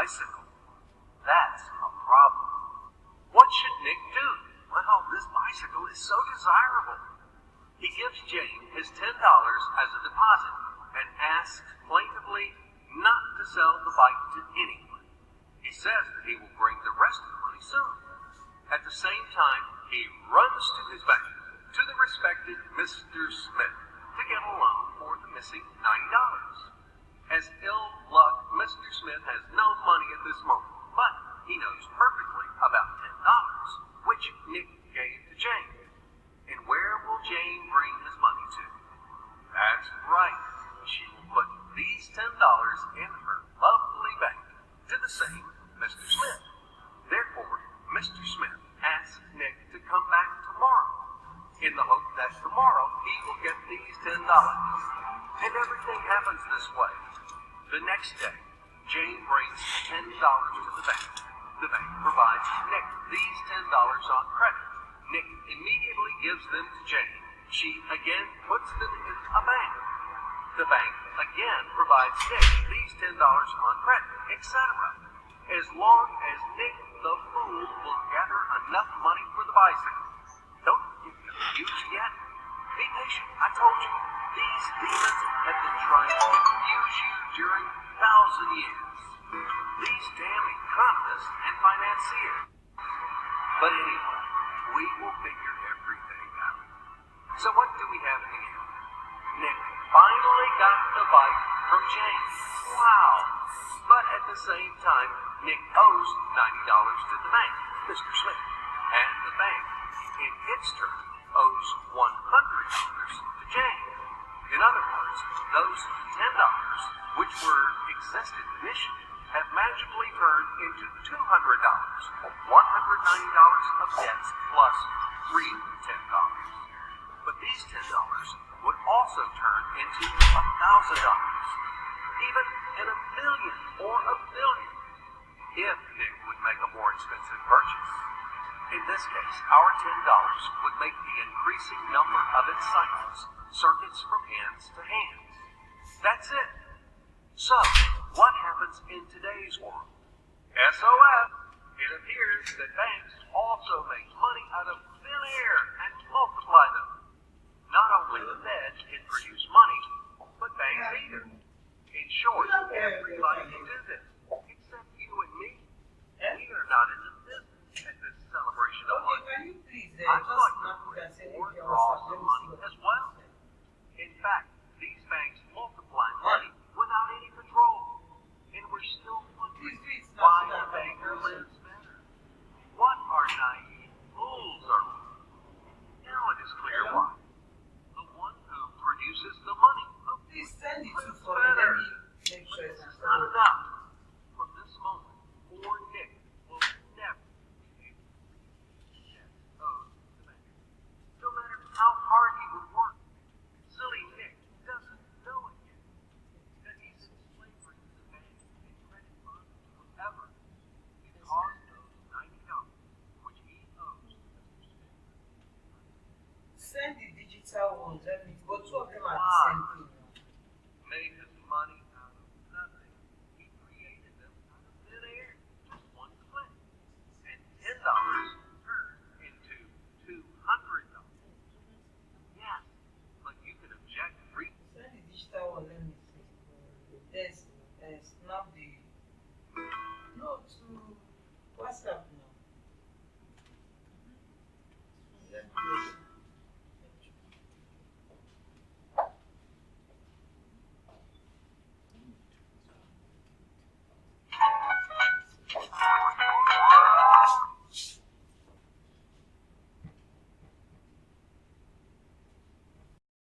bicycle. That's a problem. What should Nick do? Well, this bicycle is so desirable. He gives Jane his $10 as a deposit and asks plaintively not to sell the bike to anyone. He says that he will bring the rest of the money soon. At the same time, he runs to his bank, to the respected Mr. Smith, to get a loan for the missing $90. As ill luck, Mr. Smith has no money at this moment, but he knows perfectly about $10, which Nick gave to Jane. And where will Jane bring his money to? That's right. She will put these $10 in her lovely bank to the same Mr. Smith. Therefore, Mr. Smith asks Nick to come back tomorrow, in the hope that tomorrow he will get these $10. And everything happens this way. The next day, Jane brings $10 to the bank. The bank provides Nick these $10 on credit. Nick immediately gives them to Jane. She again puts them in a bank. The bank again provides Nick these $10 on credit, etc. As long as Nick the fool will gather enough money for the bicycle. Don't get confused yet. Be patient, I told you. These demons have been trying to confuse you during 1,000 years. These damn economists and financiers. But anyway, we will figure everything out. So what do we have in the end? Nick finally got the bike from Jane. Wow! But at the same time, Nick owes $90 to the bank, Mr. Smith. And the bank, in its turn, owes $100 to Jane. In other words, those $10, which were excessive initially, have magically turned into $200, $190 of debts plus real $10. But these $10 would also turn into $1,000, even in a million or a billion, if Nick would make a more expensive purchase. In this case, our $10 would make the increasing number of its cycles, circuits from hands to hands. That's it. So, what happens in today's world? SOS! It appears that banks also make money out of thin air and multiply them. Not only the Fed can produce money, but banks either. In short, everybody can do this, except you and me. We are not in the business at this celebration of money. Can you please I'd just like not to put that or draw some money as well. In fact, these banks multiply money without any control. And we're still wondering why the banker lives better. What our naive fools are like. Now it is clear why. The one who produces the money. Please send it to lives for me. better. Let me make sure it's This is not enough. From this moment, poor Nick will never be able to get owed to the bank. No matter how hard he would work, silly Nick doesn't know it yet. That he's in slavery to the bank and credit funds forever because of those $90 which he owes to Mr. Smith. send the digital ones. Let me